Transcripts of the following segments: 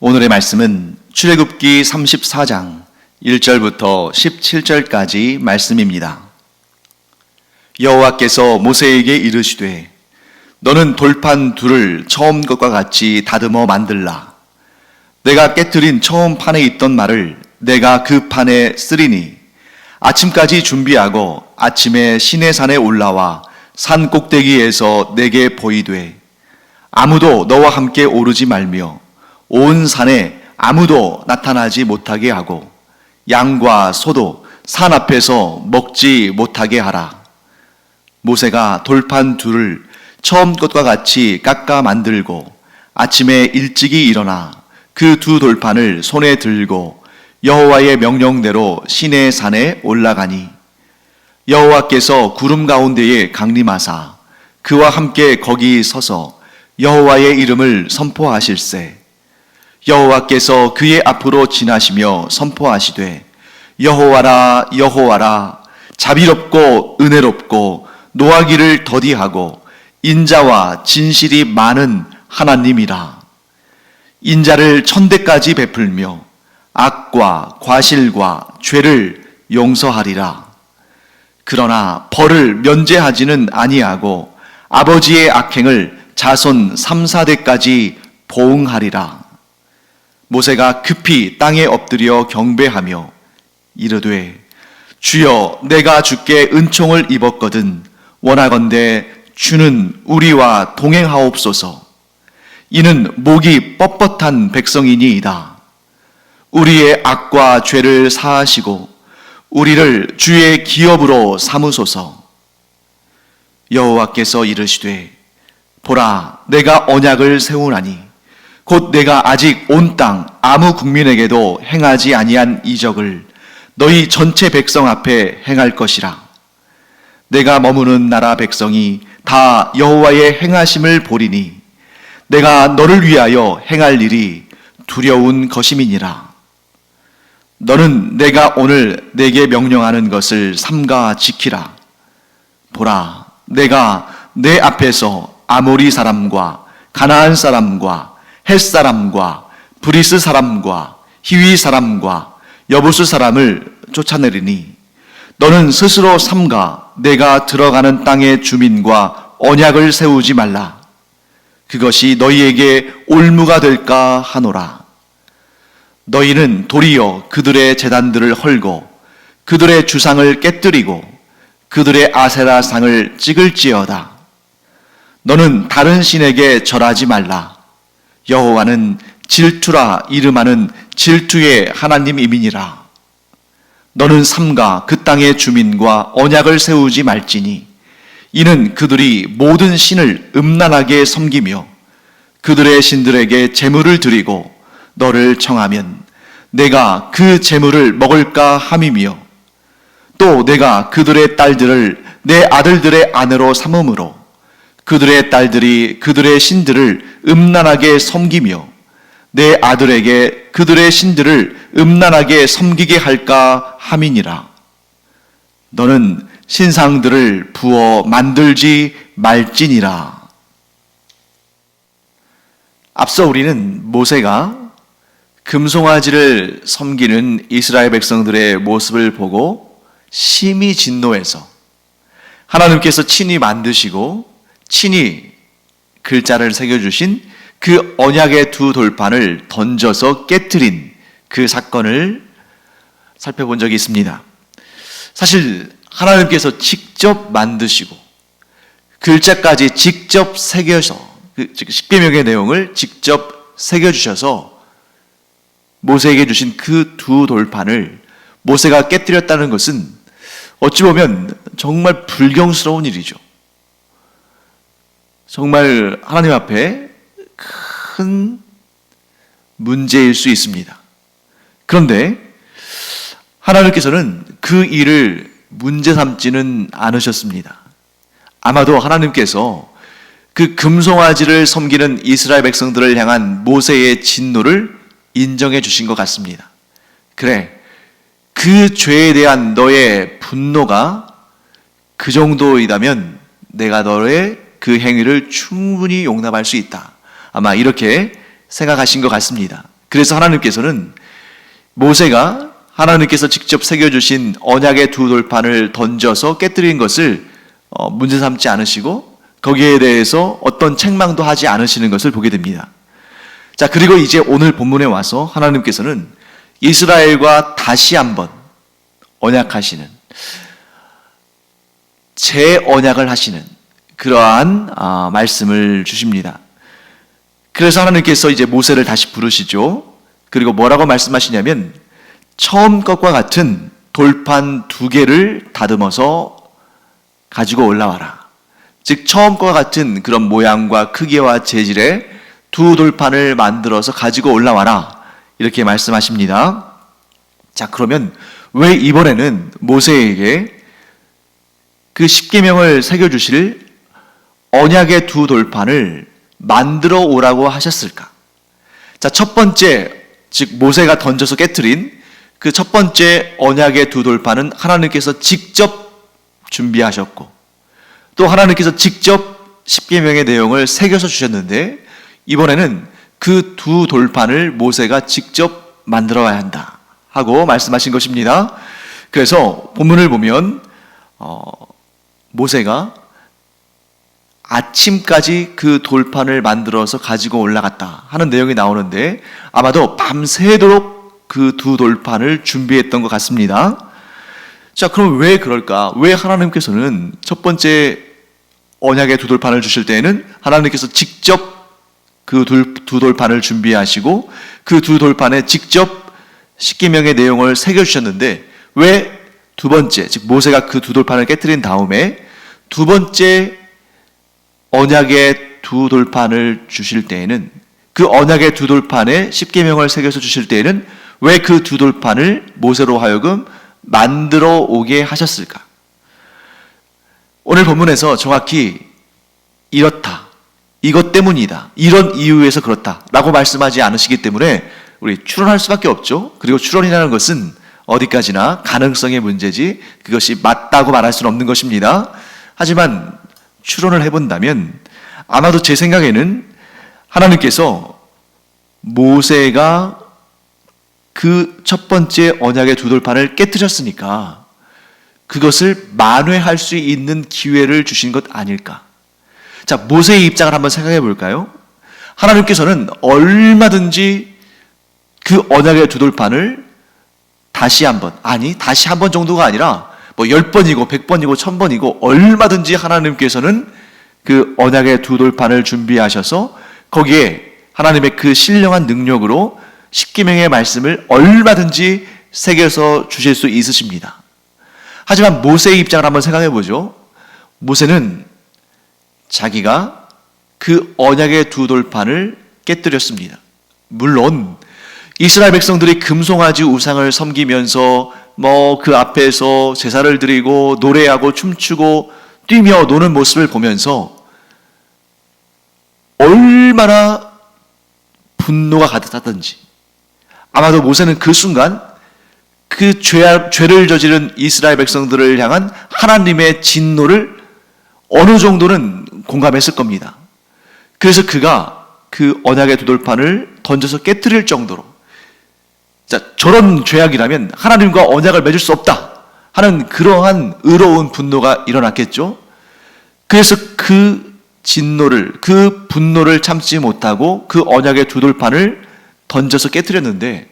오늘의 말씀은 출애굽기 34장 1절부터 17절까지 말씀입니다. 여호와께서 모세에게 이르시되 너는 돌판 둘을 처음 것과 같이 다듬어 만들라. 내가 깨뜨린 처음 판에 있던 말을 내가 그 판에 쓰리니 아침까지 준비하고 아침에 시내산에 올라와 산 꼭대기에서 내게 보이되 아무도 너와 함께 오르지 말며 온 산에 아무도 나타나지 못하게 하고 양과 소도 산 앞에서 먹지 못하게 하라. 모세가 돌판 둘을 처음 것과 같이 깎아 만들고 아침에 일찍이 일어나 그 두 돌판을 손에 들고 여호와의 명령대로 시내 산에 올라가니 여호와께서 구름 가운데에 강림하사 그와 함께 거기 서서 여호와의 이름을 선포하실세. 여호와께서 그의 앞으로 지나시며 선포하시되 여호와라 여호와라 자비롭고 은혜롭고 노하기를 더디하고 인자와 진실이 많은 하나님이라. 인자를 천대까지 베풀며 악과 과실과 죄를 용서하리라. 그러나 벌을 면제하지는 아니하고 아버지의 악행을 자손 3, 4대까지 보응하리라. 모세가 급히 땅에 엎드려 경배하며 이르되 주여 내가 주께 은총을 입었거든 원하건대 주는 우리와 동행하옵소서. 이는 목이 뻣뻣한 백성이니이다. 우리의 악과 죄를 사하시고 우리를 주의 기업으로 삼으소서. 여호와께서 이르시되 보라 내가 언약을 세우나니 곧 내가 아직 온 땅 아무 국민에게도 행하지 아니한 이적을 너희 전체 백성 앞에 행할 것이라. 내가 머무는 나라 백성이 다 여호와의 행하심을 보리니 내가 너를 위하여 행할 일이 두려운 것임이니라. 너는 내가 오늘 내게 명령하는 것을 삼가 지키라. 보라 내가 내 앞에서 아모리 사람과 가나안 사람과 헷 사람과 브리스 사람과 히위 사람과 여부스 사람을 쫓아내리니 너는 스스로 삼가 내가 들어가는 땅의 주민과 언약을 세우지 말라. 그것이 너희에게 올무가 될까 하노라. 너희는 도리어 그들의 제단들을 헐고 그들의 주상을 깨뜨리고 그들의 아세라 상을 찍을지어다. 너는 다른 신에게 절하지 말라. 여호와는 질투라 이름하는 질투의 하나님이니라. 너는 삼가 그 땅의 주민과 언약을 세우지 말지니 이는 그들이 모든 신을 음란하게 섬기며 그들의 신들에게 제물을 드리고 너를 청하면 내가 그 제물을 먹을까 함이며 또 내가 그들의 딸들을 내 아들들의 아내로 삼음으로 그들의 딸들이 그들의 신들을 음란하게 섬기며 내 아들에게 그들의 신들을 음란하게 섬기게 할까 함이니라. 너는 신상들을 부어 만들지 말지니라. 앞서 우리는 모세가 금송아지를 섬기는 이스라엘 백성들의 모습을 보고 심히 진노해서 하나님께서 친히 만드시고 친히 글자를 새겨주신 그 언약의 두 돌판을 던져서 깨트린 그 사건을 살펴본 적이 있습니다. 사실 하나님께서 직접 만드시고 글자까지 직접 새겨서 십계명의 내용을 직접 새겨주셔서 모세에게 주신 그 두 돌판을 모세가 깨뜨렸다는 것은 어찌 보면 정말 불경스러운 일이죠. 정말 하나님 앞에 큰 문제일 수 있습니다. 그런데 하나님께서는 그 일을 문제 삼지는 않으셨습니다. 아마도 하나님께서 그 금송아지를 섬기는 이스라엘 백성들을 향한 모세의 진노를 인정해 주신 것 같습니다. 그래, 그 죄에 대한 너의 분노가 그 정도이다면 내가 너의 그 행위를 충분히 용납할 수 있다. 아마 이렇게 생각하신 것 같습니다. 그래서 하나님께서는 모세가 하나님께서 직접 새겨주신 언약의 두 돌판을 던져서 깨뜨린 것을 문제 삼지 않으시고 거기에 대해서 어떤 책망도 하지 않으시는 것을 보게 됩니다. 자, 그리고 이제 오늘 본문에 와서 하나님께서는 이스라엘과 다시 한번 언약하시는, 재언약을 하시는 그러한 말씀을 주십니다. 그래서 하나님께서 이제 모세를 다시 부르시죠. 그리고 뭐라고 말씀하시냐면 처음 것과 같은 돌판 2개를 다듬어서 가지고 올라와라. 즉 처음 것과 같은 그런 모양과 크기와 재질의 2 돌판을 만들어서 가지고 올라와라. 이렇게 말씀하십니다. 자, 그러면 왜 이번에는 모세에게 그 십계명을 새겨주실 언약의 2 돌판을 만들어 오라고 하셨을까? 자, 첫 번째, 즉 모세가 던져서 깨트린 그 첫 번째 언약의 2 돌판은 하나님께서 직접 준비하셨고 또 하나님께서 직접 십계명의 내용을 새겨서 주셨는데 이번에는 그 2 돌판을 모세가 직접 만들어야 한다 하고 말씀하신 것입니다. 그래서 본문을 보면 모세가 아침까지 그 돌판을 만들어서 가지고 올라갔다 하는 내용이 나오는데 아마도 밤새도록 그 2 돌판을 준비했던 것 같습니다. 자, 그럼 왜 그럴까? 왜 하나님께서는 첫 번째 언약의 2 돌판을 주실 때에는 하나님께서 직접 그 2 돌판을 준비하시고 그 2 돌판에 직접 십계명의 내용을 새겨주셨는데 왜 두 번째, 즉 모세가 그 2 돌판을 깨트린 다음에 두 번째 언약의 2 돌판을 주실 때에는 그 언약의 2 돌판에 십계명을 새겨서 주실 때에는 왜 그 2 돌판을 모세로 하여금 만들어 오게 하셨을까? 오늘 본문에서 정확히 이렇다, 이것 때문이다, 이런 이유에서 그렇다 라고 말씀하지 않으시기 때문에 우리 추론할 수밖에 없죠. 그리고 추론이라는 것은 어디까지나 가능성의 문제지 그것이 맞다고 말할 수는 없는 것입니다. 하지만 추론을 해본다면 아마도 제 생각에는 하나님께서 모세가 그 첫 번째 언약의 2 돌판을 깨뜨렸으니까 그것을 만회할 수 있는 기회를 주신 것 아닐까. 자, 모세의 입장을 한번 생각해 볼까요? 하나님께서는 얼마든지 그 언약의 2 돌판을 다시 한 번 정도가 아니라 10번이고 100번이고 1000번이고 얼마든지 하나님께서는 그 언약의 2 돌판을 준비하셔서 거기에 하나님의 그 신령한 능력으로 십계명의 말씀을 얼마든지 새겨서 주실 수 있으십니다. 하지만 모세의 입장을 한번 생각해 보죠. 모세는 자기가 그 언약의 2 돌판을 깨뜨렸습니다. 물론 이스라엘 백성들이 금송아지 우상을 섬기면서 그 앞에서 제사를 드리고 노래하고 춤추고 뛰며 노는 모습을 보면서 얼마나 분노가 가득했던지 아마도 모세는 그 순간 그 죄를 저지른 이스라엘 백성들을 향한 하나님의 진노를 어느 정도는 공감했을 겁니다. 그래서 그가 그 언약의 2 돌판을 던져서 깨뜨릴 정도로 저런 죄악이라면 하나님과 언약을 맺을 수 없다 하는 그러한 의로운 분노가 일어났겠죠. 그래서 그 진노를, 그 분노를 참지 못하고 그 언약의 2 돌판을 던져서 깨뜨렸는데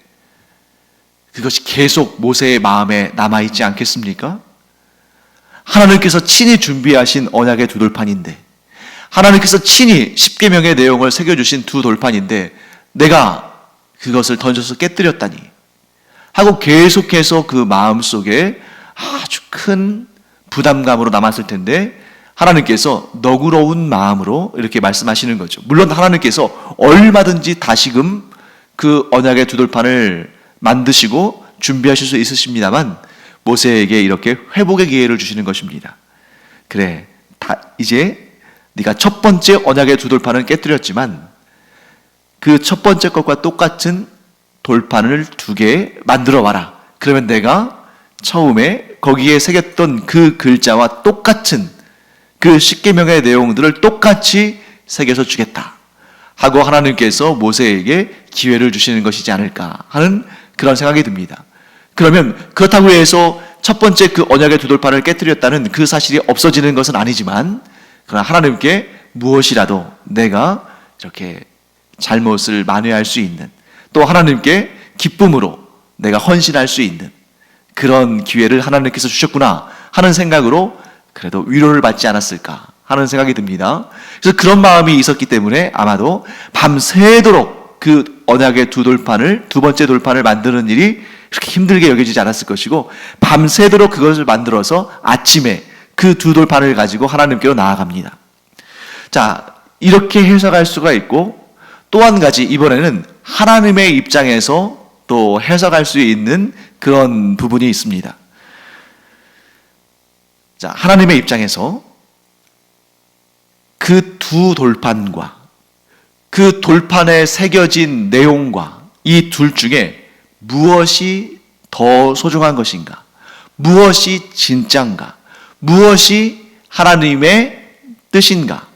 그것이 계속 모세의 마음에 남아있지 않겠습니까? 하나님께서 친히 준비하신 언약의 2 돌판인데 하나님께서 친히 십계명의 내용을 새겨주신 2 돌판인데 내가 그것을 던져서 깨뜨렸다니 하고 계속해서 그 마음속에 아주 큰 부담감으로 남았을 텐데 하나님께서 너그러운 마음으로 이렇게 말씀하시는 거죠. 물론 하나님께서 얼마든지 다시금 그 언약의 2 돌판을 만드시고 준비하실 수 있으십니다만 모세에게 이렇게 회복의 기회를 주시는 것입니다. 그래, 이제 네가 첫 번째 언약의 2 돌판을 깨뜨렸지만 그 첫 번째 것과 똑같은 돌판을 2개 만들어 와라. 그러면 내가 처음에 거기에 새겼던 그 글자와 똑같은 그 십계명의 내용들을 똑같이 새겨서 주겠다 하고 하나님께서 모세에게 기회를 주시는 것이지 않을까 하는 그런 생각이 듭니다. 그러면 그렇다고 해서 첫 번째 그 언약의 두 돌판을 깨뜨렸다는 그 사실이 없어지는 것은 아니지만, 그러나 하나님께 무엇이라도 내가 이렇게 잘못을 만회할 수 있는, 또 하나님께 기쁨으로 내가 헌신할 수 있는 그런 기회를 하나님께서 주셨구나 하는 생각으로 그래도 위로를 받지 않았을까 하는 생각이 듭니다. 그래서 그런 마음이 있었기 때문에 아마도 밤새도록 그 언약의 두 번째 돌판을 만드는 일이 그렇게 힘들게 여겨지지 않았을 것이고, 밤새도록 그것을 만들어서 아침에 그 두 돌판을 가지고 하나님께로 나아갑니다. 자, 이렇게 해석할 수가 있고, 또 한 가지 이번에는 하나님의 입장에서 또 해석할 수 있는 그런 부분이 있습니다. 자, 하나님의 입장에서 그 두 돌판과 그 돌판에 새겨진 내용과 이 둘 중에 무엇이 더 소중한 것인가? 무엇이 진짜인가? 무엇이 하나님의 뜻인가?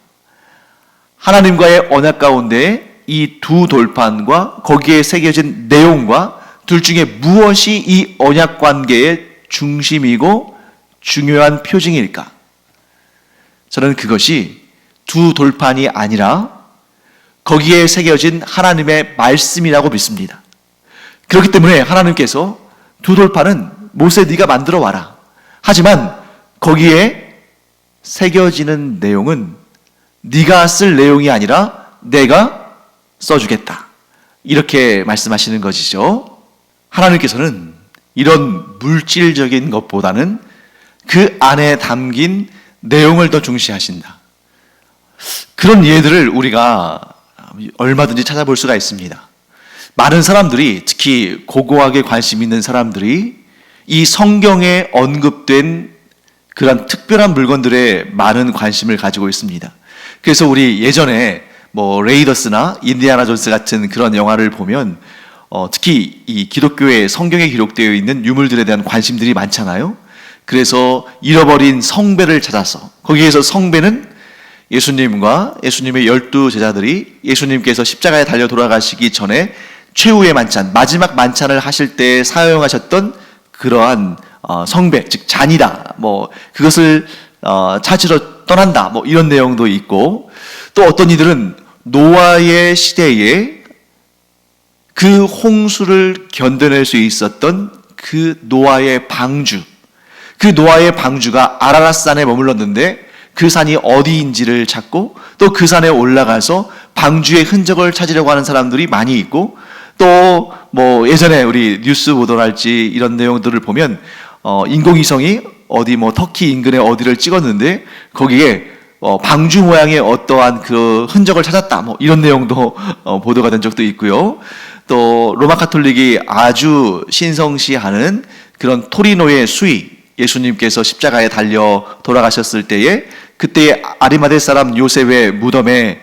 하나님과의 언약 가운데 이 두 돌판과 거기에 새겨진 내용과 둘 중에 무엇이 이 언약 관계의 중심이고 중요한 표징일까? 저는 그것이 두 돌판이 아니라 거기에 새겨진 하나님의 말씀이라고 믿습니다. 그렇기 때문에 하나님께서 두 돌판은 모세 네가 만들어 와라. 하지만 거기에 새겨지는 내용은 네가 쓸 내용이 아니라 내가 써주겠다. 이렇게 말씀하시는 것이죠. 하나님께서는 이런 물질적인 것보다는 그 안에 담긴 내용을 더 중시하신다. 그런 예들을 우리가 얼마든지 찾아볼 수가 있습니다. 많은 사람들이, 특히 고고하게 관심 있는 사람들이 이 성경에 언급된 그런 특별한 물건들에 많은 관심을 가지고 있습니다. 그래서 우리 예전에 레이더스나 인디아나 존스 같은 그런 영화를 보면 특히 이 기독교의 성경에 기록되어 있는 유물들에 대한 관심들이 많잖아요. 그래서 잃어버린 성배를 찾아서, 거기에서 성배는 예수님과 예수님의 12 제자들이 예수님께서 십자가에 달려 돌아가시기 전에 최후의 만찬, 마지막 만찬을 하실 때 사용하셨던 그러한 성배, 즉 잔이다. 그것을 찾으러 떠난다. 이런 내용도 있고, 또 어떤 이들은 노아의 시대에 그 홍수를 견뎌낼 수 있었던 그 노아의 방주, 그 노아의 방주가 아라랏산에 머물렀는데 그 산이 어디인지를 찾고 또 그 산에 올라가서 방주의 흔적을 찾으려고 하는 사람들이 많이 있고, 또 예전에 우리 뉴스 보도랄지 이런 내용들을 보면 인공위성이 어디 터키 인근에 어디를 찍었는데 거기에 방주 모양의 어떠한 그 흔적을 찾았다. 이런 내용도 보도가 된 적도 있고요. 또 로마 카톨릭이 아주 신성시하는 그런 토리노의 수위, 예수님께서 십자가에 달려 돌아가셨을 때에 그때 아리마대 사람 요셉의 무덤에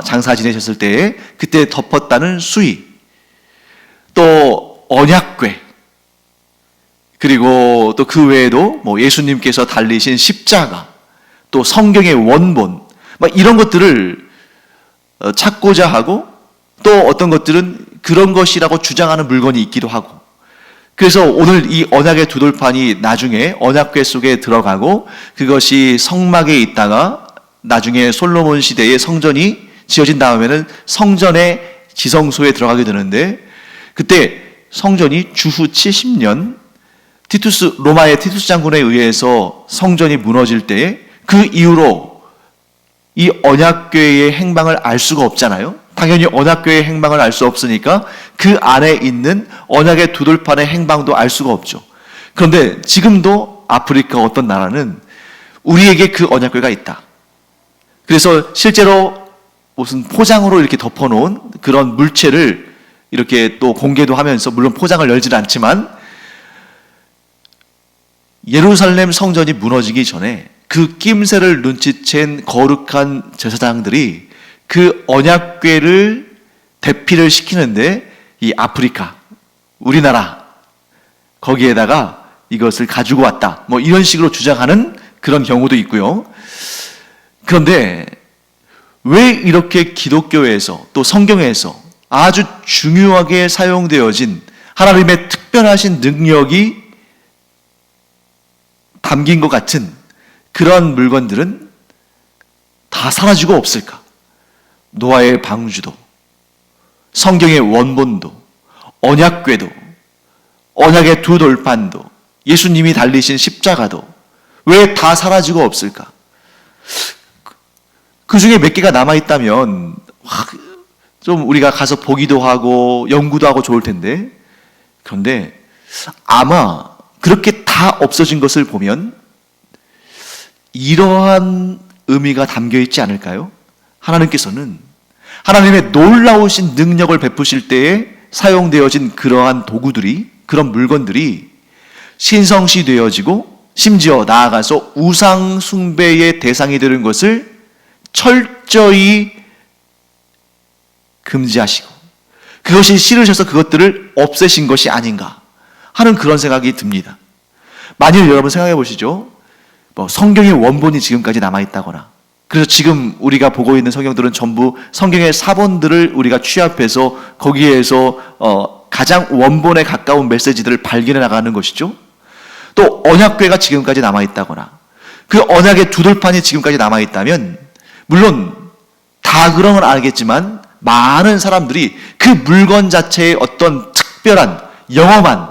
장사 지내셨을 때에 그때 덮었다는 수위, 또 언약궤, 그리고 또 그 외에도 예수님께서 달리신 십자가, 또 성경의 원본, 이런 것들을 찾고자 하고, 또 어떤 것들은 그런 것이라고 주장하는 물건이 있기도 하고, 그래서 오늘 이 언약의 두 돌판이 나중에 언약궤 속에 들어가고 그것이 성막에 있다가 나중에 솔로몬 시대에 성전이 지어진 다음에는 성전의 지성소에 들어가게 되는데, 그때 성전이 주후 70년 로마의 티투스 장군에 의해서 성전이 무너질 때에 그 이후로 이 언약궤의 행방을 알 수가 없잖아요. 당연히 언약궤의 행방을 알 수 없으니까 그 안에 있는 언약의 두 돌판의 행방도 알 수가 없죠. 그런데 지금도 아프리카 어떤 나라는 우리에게 그 언약궤가 있다. 그래서 실제로 무슨 포장으로 이렇게 덮어놓은 그런 물체를 이렇게 또 공개도 하면서, 물론 포장을 열지는 않지만, 예루살렘 성전이 무너지기 전에 그 낌새를 눈치챈 거룩한 제사장들이 그 언약궤를 대피를 시키는데 이 아프리카, 우리나라 거기에다가 이것을 가지고 왔다. 이런 식으로 주장하는 그런 경우도 있고요. 그런데 왜 이렇게 기독교에서 또 성경에서 아주 중요하게 사용되어진 하나님의 특별하신 능력이 담긴 것 같은 그런 물건들은 다 사라지고 없을까? 노아의 방주도, 성경의 원본도, 언약궤도, 언약의 두 돌판도, 예수님이 달리신 십자가도 왜 다 사라지고 없을까? 그 중에 몇 개가 남아있다면 좀 우리가 가서 보기도 하고 연구도 하고 좋을 텐데, 그런데 아마 그렇게 다 없어진 것을 보면 이러한 의미가 담겨 있지 않을까요? 하나님께서는 하나님의 놀라우신 능력을 베푸실 때에 사용되어진 그러한 도구들이, 그런 물건들이 신성시 되어지고 심지어 나아가서 우상 숭배의 대상이 되는 것을 철저히 금지하시고 그것이 싫으셔서 그것들을 없애신 것이 아닌가 하는 그런 생각이 듭니다. 만일 여러분 생각해 보시죠. 성경의 원본이 지금까지 남아있다거나, 그래서 지금 우리가 보고 있는 성경들은 전부 성경의 사본들을 우리가 취합해서 거기에서 가장 원본에 가까운 메시지들을 발견해 나가는 것이죠. 또 언약궤가 지금까지 남아있다거나, 그 언약의 두 돌판이 지금까지 남아있다면, 물론 다 그런 건 알겠지만 많은 사람들이 그 물건 자체의 어떤 특별한 영험한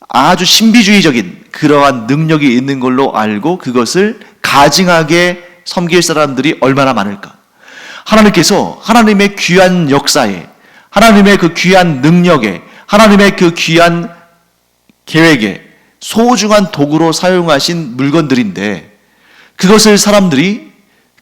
아주 신비주의적인 그러한 능력이 있는 걸로 알고 그것을 가증하게 섬길 사람들이 얼마나 많을까? 하나님께서 하나님의 귀한 역사에, 하나님의 그 귀한 능력에, 하나님의 그 귀한 계획에 소중한 도구로 사용하신 물건들인데, 그것을 사람들이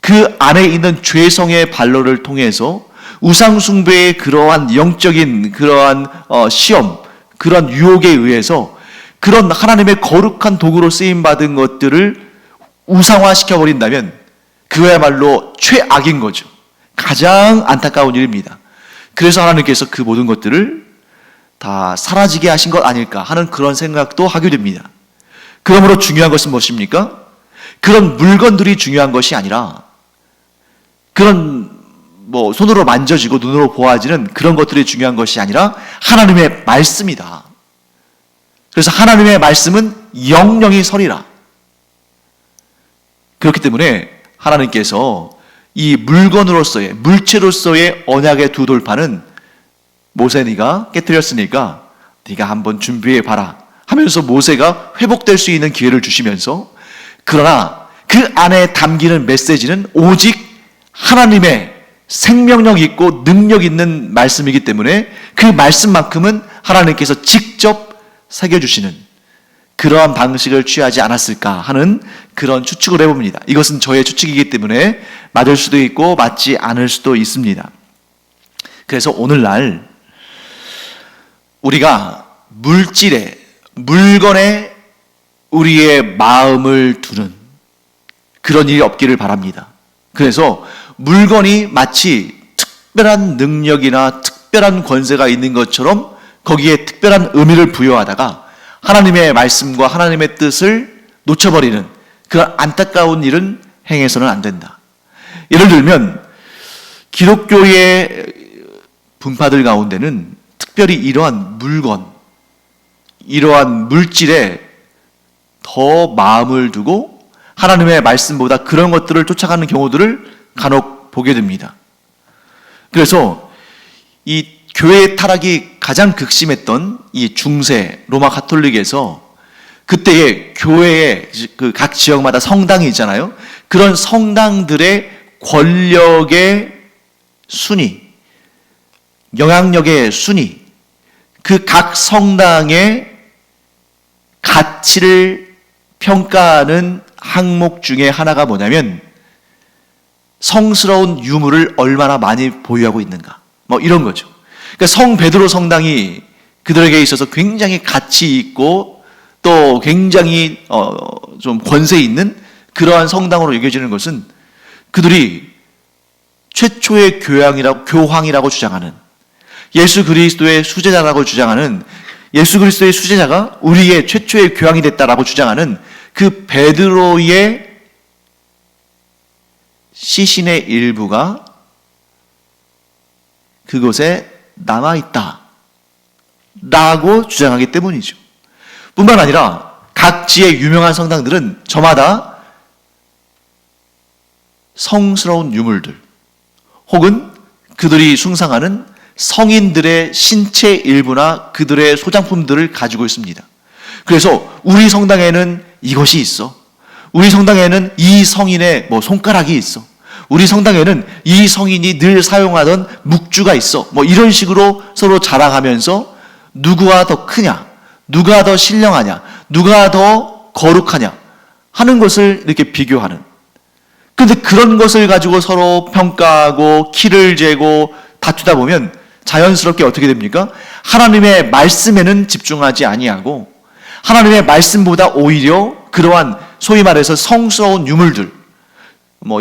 그 안에 있는 죄성의 발로를 통해서 우상숭배의 그러한 영적인 그러한 시험, 그런 유혹에 의해서 그런 하나님의 거룩한 도구로 쓰임받은 것들을 우상화시켜버린다면 그거야말로 최악인 거죠. 가장 안타까운 일입니다. 그래서 하나님께서 그 모든 것들을 다 사라지게 하신 것 아닐까 하는 그런 생각도 하게 됩니다. 그러므로 중요한 것은 무엇입니까? 그런 물건들이 중요한 것이 아니라 그런 손으로 만져지고 눈으로 보아지는 그런 것들이 중요한 것이 아니라 하나님의 말씀이다. 그래서 하나님의 말씀은 영영이 서리라. 그렇기 때문에 하나님께서 이 물건으로서의, 물체로서의 언약의 두 돌판은 모세 네가 깨뜨렸으니까 네가 한번 준비해봐라 하면서 모세가 회복될 수 있는 기회를 주시면서, 그러나 그 안에 담기는 메시지는 오직 하나님의 생명력 있고 능력 있는 말씀이기 때문에 그 말씀만큼은 하나님께서 직접 새겨주시는 그러한 방식을 취하지 않았을까 하는 그런 추측을 해봅니다. 이것은 저의 추측이기 때문에 맞을 수도 있고 맞지 않을 수도 있습니다. 그래서 오늘날 우리가 물질에, 물건에 우리의 마음을 두는 그런 일이 없기를 바랍니다. 그래서 물건이 마치 특별한 능력이나 특별한 권세가 있는 것처럼 거기에 특별한 의미를 부여하다가 하나님의 말씀과 하나님의 뜻을 놓쳐버리는 그런 안타까운 일은 행해서는 안 된다. 예를 들면 기독교의 분파들 가운데는 특별히 이러한 물건, 이러한 물질에 더 마음을 두고 하나님의 말씀보다 그런 것들을 쫓아가는 경우들을 간혹 보게 됩니다. 그래서 이 교회의 타락이 가장 극심했던 이 중세 로마 가톨릭에서 그때의 교회의 그 각 지역마다 성당이 있잖아요. 그런 성당들의 권력의 순위, 영향력의 순위, 그 각 성당의 가치를 평가하는 항목 중에 하나가 뭐냐면 성스러운 유물을 얼마나 많이 보유하고 있는가, 이런 거죠. 그러니까 성 베드로 성당이 그들에게 있어서 굉장히 가치 있고 또 굉장히 좀 권세 있는 그러한 성당으로 여겨지는 것은 그들이 최초의 교황이라고 주장하는, 예수 그리스도의 수제자라고 주장하는, 예수 그리스도의 수제자가 우리의 최초의 교황이 됐다라고 주장하는 그 베드로의 시신의 일부가 그곳에 남아있다 라고 주장하기 때문이죠. 뿐만 아니라 각지의 유명한 성당들은 저마다 성스러운 유물들 혹은 그들이 숭상하는 성인들의 신체 일부나 그들의 소장품들을 가지고 있습니다. 그래서 우리 성당에는 이것이 있어. 우리 성당에는 이 성인의 손가락이 있어. 우리 성당에는 이 성인이 늘 사용하던 묵주가 있어. 이런 식으로 서로 자랑하면서 누구가 더 크냐, 누가 더 신령하냐, 누가 더 거룩하냐 하는 것을 이렇게 비교하는. 그런데 그런 것을 가지고 서로 평가하고 키를 재고 다투다 보면 자연스럽게 어떻게 됩니까? 하나님의 말씀에는 집중하지 아니하고 하나님의 말씀보다 오히려 그러한 소위 말해서 성스러운 유물들,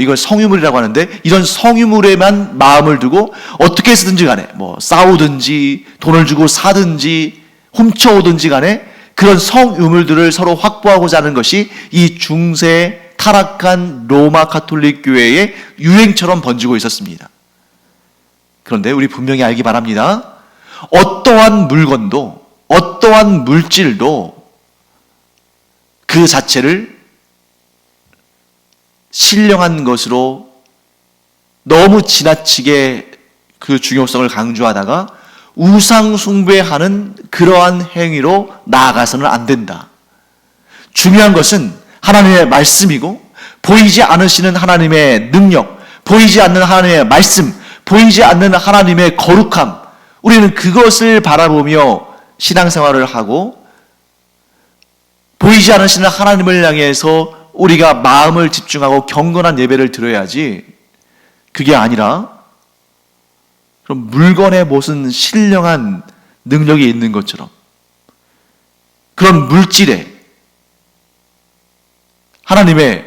이걸 성유물이라고 하는데 이런 성유물에만 마음을 두고 어떻게 해서든지 간에 싸우든지 돈을 주고 사든지 훔쳐오든지 간에 그런 성유물들을 서로 확보하고자 하는 것이 이 중세 타락한 로마 가톨릭 교회의 유행처럼 번지고 있었습니다. 그런데 우리 분명히 알기 바랍니다. 어떠한 물건도 어떠한 물질도 그 자체를 신령한 것으로 너무 지나치게 그 중요성을 강조하다가 우상 숭배하는 그러한 행위로 나아가서는 안 된다. 중요한 것은 하나님의 말씀이고 보이지 않으시는 하나님의 능력, 보이지 않는 하나님의 말씀, 보이지 않는 하나님의 거룩함, 우리는 그것을 바라보며 신앙생활을 하고 보이지 않으시는 하나님을 향해서 우리가 마음을 집중하고 경건한 예배를 드려야지, 그게 아니라 그럼 물건에 무슨 신령한 능력이 있는 것처럼 그런 물질에 하나님의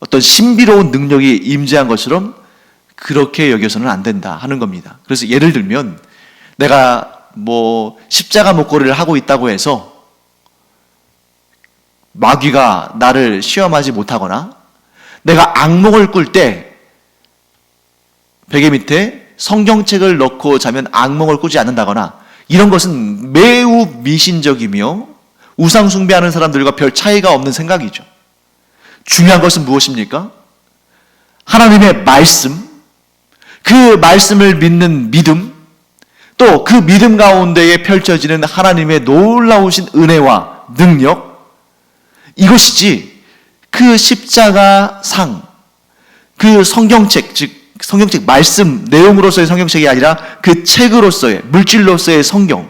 어떤 신비로운 능력이 임재한 것처럼 그렇게 여겨서는 안 된다 하는 겁니다. 그래서 예를 들면 내가 십자가 목걸이를 하고 있다고 해서 마귀가 나를 시험하지 못하거나 내가 악몽을 꿀 때 베개 밑에 성경책을 넣고 자면 악몽을 꾸지 않는다거나 이런 것은 매우 미신적이며 우상 숭배하는 사람들과 별 차이가 없는 생각이죠. 중요한 것은 무엇입니까? 하나님의 말씀, 그 말씀을 믿는 믿음, 또 그 믿음 가운데에 펼쳐지는 하나님의 놀라우신 은혜와 능력, 이것이지 그 십자가 상, 그 성경책, 즉 성경책 말씀 내용으로서의 성경책이 아니라 그 책으로서의, 물질로서의 성경,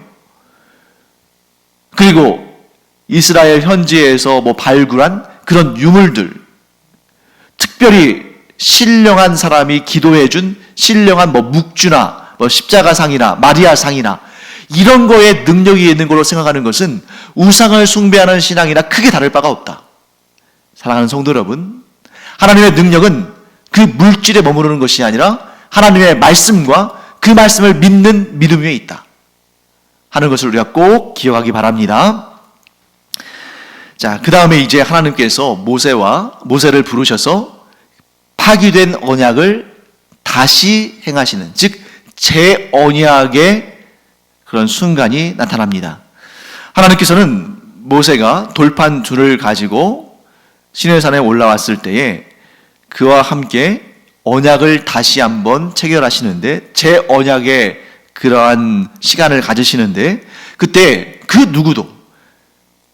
그리고 이스라엘 현지에서 발굴한 그런 유물들, 특별히 신령한 사람이 기도해준 신령한 묵주나 십자가상이나 마리아상이나 이런 거에 능력이 있는 걸로 생각하는 것은 우상을 숭배하는 신앙이나 크게 다를 바가 없다. 사랑하는 성도 여러분, 하나님의 능력은 그 물질에 머무르는 것이 아니라 하나님의 말씀과 그 말씀을 믿는 믿음 위에 있다 하는 것을 우리가 꼭 기억하기 바랍니다. 자, 그 다음에 이제 하나님께서 모세를 부르셔서 파기된 언약을 다시 행하시는, 즉 재언약의 그런 순간이 나타납니다. 하나님께서는 모세가 돌판 둘을 가지고 시내산에 올라왔을 때에 그와 함께 언약을 다시 한번 체결하시는데, 재언약의 그러한 시간을 가지시는데, 그때 그 누구도,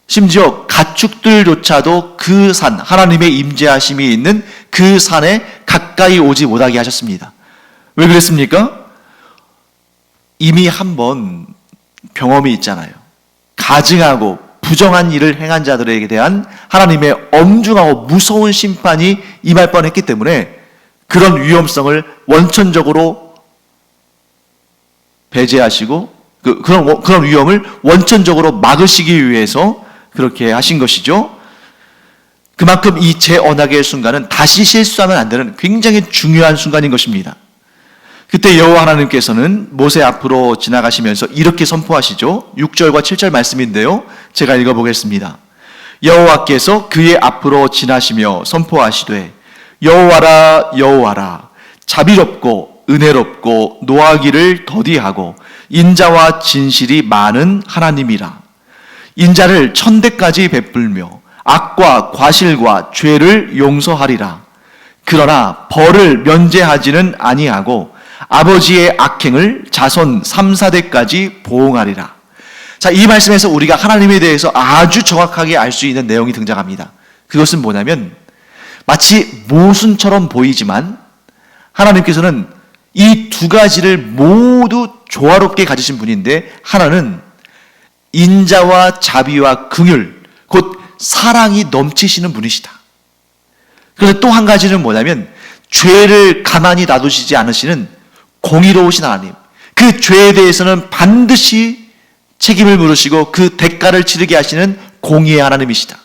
심지어 가축들조차도 그 산, 하나님의 임재하심이 있는 그 산에 가까이 오지 못하게 하셨습니다. 왜 그랬습니까? 이미 한번 경험이 있잖아요. 가증하고 부정한 일을 행한 자들에게 대한 하나님의 엄중하고 무서운 심판이 임할 뻔했기 때문에 그런 위험성을 원천적으로 배제하시고 그런 위험을 원천적으로 막으시기 위해서 그렇게 하신 것이죠. 그만큼 이 재언약의 순간은 다시 실수하면 안 되는 굉장히 중요한 순간인 것입니다. 그때 여호와 하나님께서는 모세 앞으로 지나가시면서 이렇게 선포하시죠. 6절과 7절 말씀인데요, 제가 읽어보겠습니다. 여호와께서 그의 앞으로 지나시며 선포하시되 여호와라 여호와라, 자비롭고 은혜롭고 노하기를 더디하고 인자와 진실이 많은 하나님이라. 인자를 천대까지 베풀며 악과 과실과 죄를 용서하리라. 그러나 벌을 면제하지는 아니하고 아버지의 악행을 자손 3, 4대까지 보응하리라. 자, 이 말씀에서 우리가 하나님에 대해서 아주 정확하게 알 수 있는 내용이 등장합니다. 그것은 뭐냐면 마치 모순처럼 보이지만 하나님께서는 이 두 가지를 모두 조화롭게 가지신 분인데, 하나는 인자와 자비와 긍휼, 곧 사랑이 넘치시는 분이시다. 그래서 또 한 가지는 뭐냐면 죄를 가만히 놔두시지 않으시는 공의로우신 하나님, 그 죄에 대해서는 반드시 책임을 물으시고 그 대가를 치르게 하시는 공의의 하나님이시다.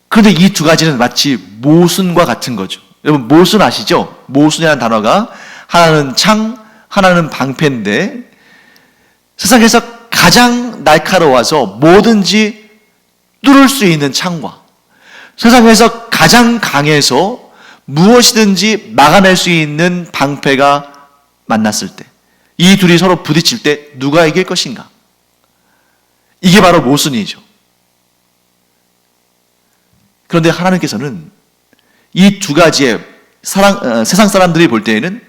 그런데 이 두 가지는 마치 모순과 같은 거죠. 여러분, 모순 아시죠? 모순이라는 단어가 하나는 창, 하나는 방패인데, 세상에서 가장 날카로워서 뭐든지 뚫을 수 있는 창과 세상에서 가장 강해서 무엇이든지 막아낼 수 있는 방패가 만났을 때, 이 둘이 서로 부딪힐 때 누가 이길 것인가? 이게 바로 모순이죠. 그런데 하나님께서는 이 두 가지의 세상 사람들이 볼 때에는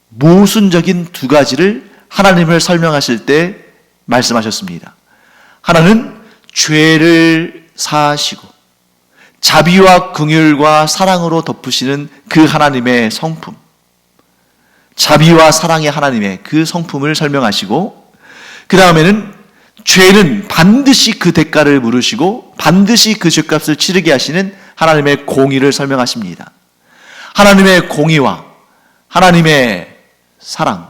모순적인 두 가지를 하나님을 설명하실 때 말씀하셨습니다. 하나는 죄를 사하시고 자비와 긍휼과 사랑으로 덮으시는 그 하나님의 성품, 자비와 사랑의 하나님의 그 성품을 설명하시고, 그 다음에는 죄는 반드시 그 대가를 물으시고 반드시 그 죄값을 치르게 하시는 하나님의 공의를 설명하십니다. 하나님의 공의와 하나님의 사랑,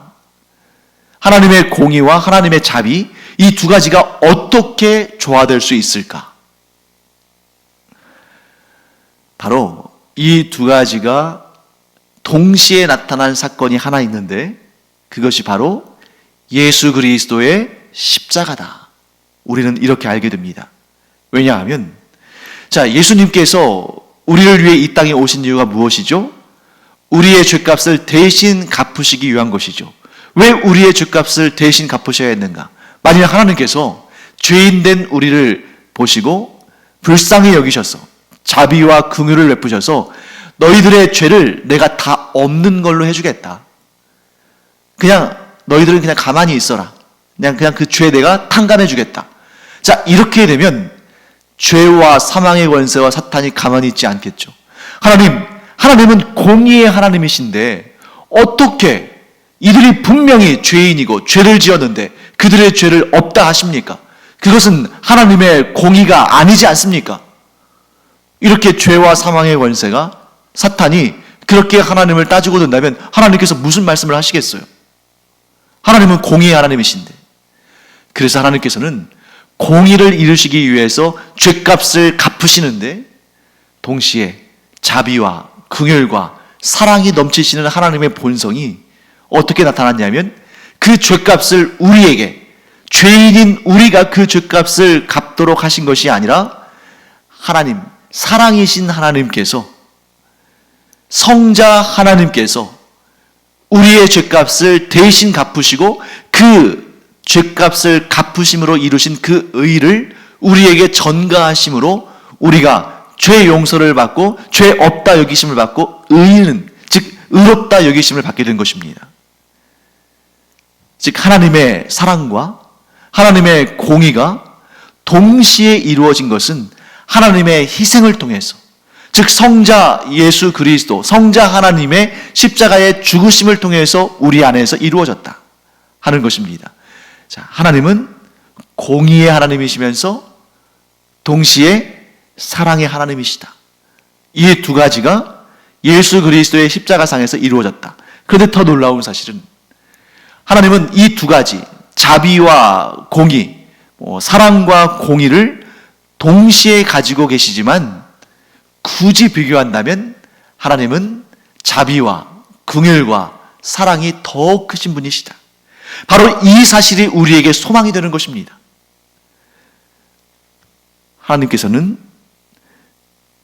하나님의 공의와 하나님의 자비, 이 두 가지가 어떻게 조화될 수 있을까? 바로 이 두 가지가 동시에 나타난 사건이 하나 있는데, 그것이 바로 예수 그리스도의 십자가다. 우리는 이렇게 알게 됩니다. 왜냐하면, 자, 예수님께서 우리를 위해 이 땅에 오신 이유가 무엇이죠? 우리의 죄값을 대신 갚으시기 위한 것이죠. 왜 우리의 죄값을 대신 갚으셔야 했는가? 만일 하나님께서 죄인된 우리를 보시고 불쌍히 여기셔서 자비와 긍휼을 베푸셔서 너희들의 죄를 내가 다 없는 걸로 해주겠다. 그냥 너희들은 그냥 가만히 있어라. 그냥 그 죄 내가 탕감해 주겠다. 자, 이렇게 되면 죄와 사망의 권세와 사탄이 가만히 있지 않겠죠. 하나님은 공의의 하나님이신데 어떻게 이들이 분명히 죄인이고 죄를 지었는데 그들의 죄를 없다 하십니까? 그것은 하나님의 공의가 아니지 않습니까? 이렇게 죄와 사망의 권세가, 사탄이 그렇게 하나님을 따지고 든다면 하나님께서 무슨 말씀을 하시겠어요? 하나님은 공의의 하나님이신데, 그래서 하나님께서는 공의를 이루시기 위해서 죄값을 갚으시는데 동시에 자비와 긍휼과 사랑이 넘치시는 하나님의 본성이 어떻게 나타났냐면, 그 죄값을 우리에게, 죄인인 우리가 그 죄값을 갚도록 하신 것이 아니라 하나님, 사랑이신 하나님께서, 성자 하나님께서 우리의 죄값을 대신 갚으시고 그 죄값을 갚으심으로 이루신 그 의를 우리에게 전가하심으로 우리가 죄 용서를 받고 죄 없다 여기심을 받고 의는, 즉 의롭다 여기심을 받게 된 것입니다. 즉 하나님의 사랑과 하나님의 공의가 동시에 이루어진 것은 하나님의 희생을 통해서, 즉 성자 예수 그리스도, 성자 하나님의 십자가의 죽으심을 통해서 우리 안에서 이루어졌다 하는 것입니다. 자, 하나님은 공의의 하나님이시면서 동시에 사랑의 하나님이시다. 이 두 가지가 예수 그리스도의 십자가상에서 이루어졌다. 그런데 더 놀라운 사실은 하나님은 이 두 가지, 자비와 공의, 사랑과 공의를 동시에 가지고 계시지만 굳이 비교한다면 하나님은 자비와 긍휼과 사랑이 더 크신 분이시다. 바로 이 사실이 우리에게 소망이 되는 것입니다. 하나님께서는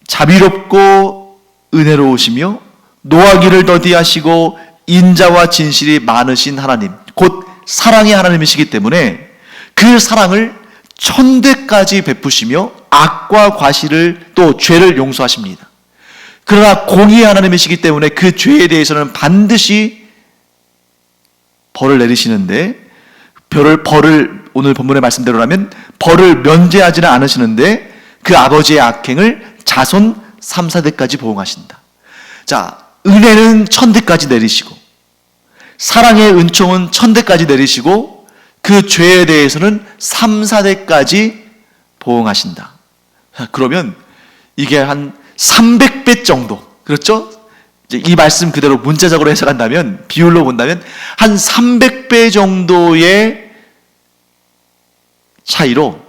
자비롭고 은혜로우시며 노하기를 더디하시고 인자와 진실이 많으신 하나님, 곧 사랑의 하나님이시기 때문에 그 사랑을 천대까지 베푸시며 악과 과실을 또 죄를 용서하십니다. 그러나 공의의 하나님이시기 때문에 그 죄에 대해서는 반드시 벌을 내리시는데, 벌을 오늘 본문의 말씀대로라면 벌을 면제하지는 않으시는데 그 아버지의 악행을 자손 3, 4대까지 보응하신다. 자, 은혜는 천대까지 내리시고 사랑의 은총은 천대까지 내리시고 그 죄에 대해서는 3, 4대까지 보응하신다. 그러면 이게 한 300배 정도, 그렇죠? 이제 이 말씀 그대로 문자적으로 해석한다면, 비율로 본다면 한 300배 정도의 차이로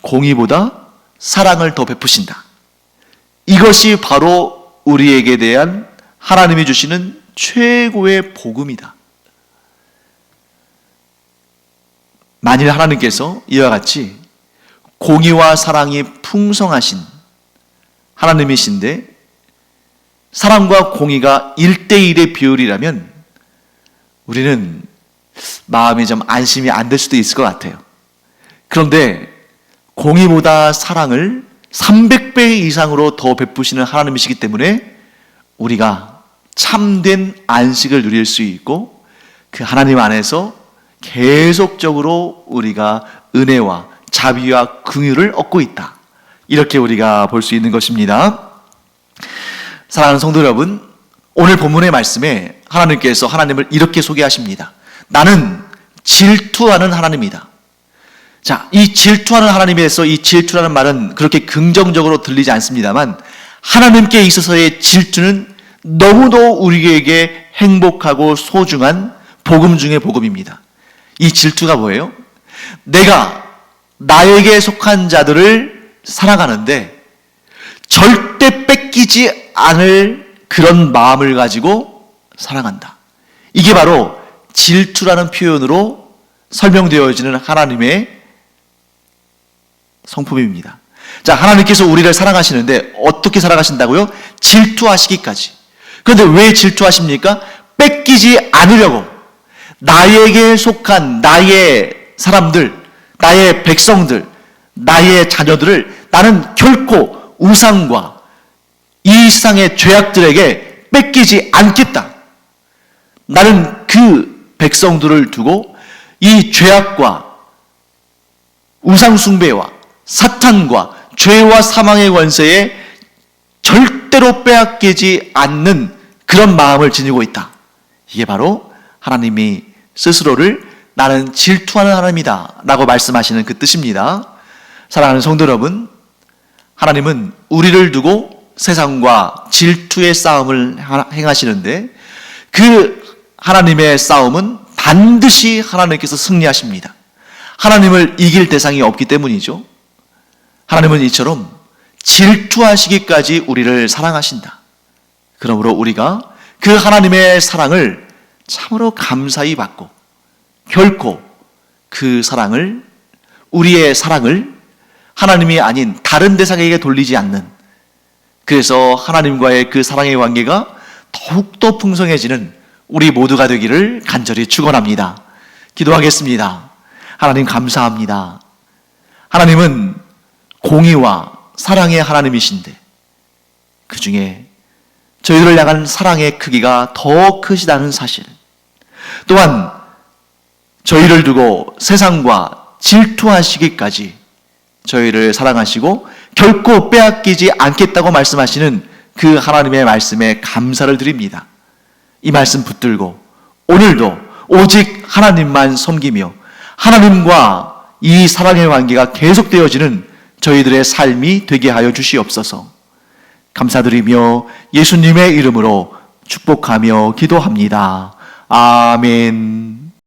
공의보다 사랑을 더 베푸신다. 이것이 바로 우리에게 대한 하나님이 주시는 최고의 복음이다. 만일 하나님께서 이와 같이 공의와 사랑이 풍성하신 하나님이신데 사랑과 공의가 1대1의 비율이라면 우리는 마음이 좀 안심이 안 될 수도 있을 것 같아요. 그런데 공의보다 사랑을 300배 이상으로 더 베푸시는 하나님이시기 때문에 우리가 참된 안식을 누릴 수 있고 그 하나님 안에서 계속적으로 우리가 은혜와 자비와 긍휼을 얻고 있다. 이렇게 우리가 볼 수 있는 것입니다. 사랑하는 성도 여러분, 오늘 본문의 말씀에 하나님께서 하나님을 이렇게 소개하십니다. 나는 질투하는 하나님이다. 자, 이 질투하는 하나님에 대해서 이 질투라는 말은 그렇게 긍정적으로 들리지 않습니다만 하나님께 있어서의 질투는 너무도 우리에게 행복하고 소중한 복음 중의 복음입니다. 이 질투가 뭐예요? 내가 나에게 속한 자들을 사랑하는데 절대 뺏기지 않을 그런 마음을 가지고 사랑한다. 이게 바로 질투라는 표현으로 설명되어지는 하나님의 성품입니다. 자, 하나님께서 우리를 사랑하시는데 어떻게 사랑하신다고요? 질투하시기까지. 그런데 왜 질투하십니까? 뺏기지 않으려고. 나에게 속한 나의 사람들, 나의 백성들, 나의 자녀들을 나는 결코 우상과 이 세상의 죄악들에게 뺏기지 않겠다. 나는 그 백성들을 두고 이 죄악과 우상 숭배와 사탄과 죄와 사망의 권세에 절대로 빼앗기지 않는 그런 마음을 지니고 있다. 이게 바로 하나님이 스스로를 나는 질투하는 하나님이다 라고 말씀하시는 그 뜻입니다. 사랑하는 성도 여러분, 하나님은 우리를 두고 세상과 질투의 싸움을 행하시는데 그 하나님의 싸움은 반드시 하나님께서 승리하십니다. 하나님을 이길 대상이 없기 때문이죠. 하나님은 이처럼 질투하시기까지 우리를 사랑하신다. 그러므로 우리가 그 하나님의 사랑을 참으로 감사히 받고 결코 그 사랑을, 우리의 사랑을 하나님이 아닌 다른 대상에게 돌리지 않는, 그래서 하나님과의 그 사랑의 관계가 더욱더 풍성해지는 우리 모두가 되기를 간절히 축원합니다. 기도하겠습니다. 하나님 감사합니다. 하나님은 공의와 사랑의 하나님이신데 그 중에 저희들을 향한 사랑의 크기가 더 크시다는 사실, 또한 저희를 두고 세상과 질투하시기까지 저희를 사랑하시고 결코 빼앗기지 않겠다고 말씀하시는 그 하나님의 말씀에 감사를 드립니다. 이 말씀 붙들고 오늘도 오직 하나님만 섬기며 하나님과 이 사랑의 관계가 계속되어지는 저희들의 삶이 되게 하여 주시옵소서. 감사드리며 예수님의 이름으로 축복하며 기도합니다. 아멘.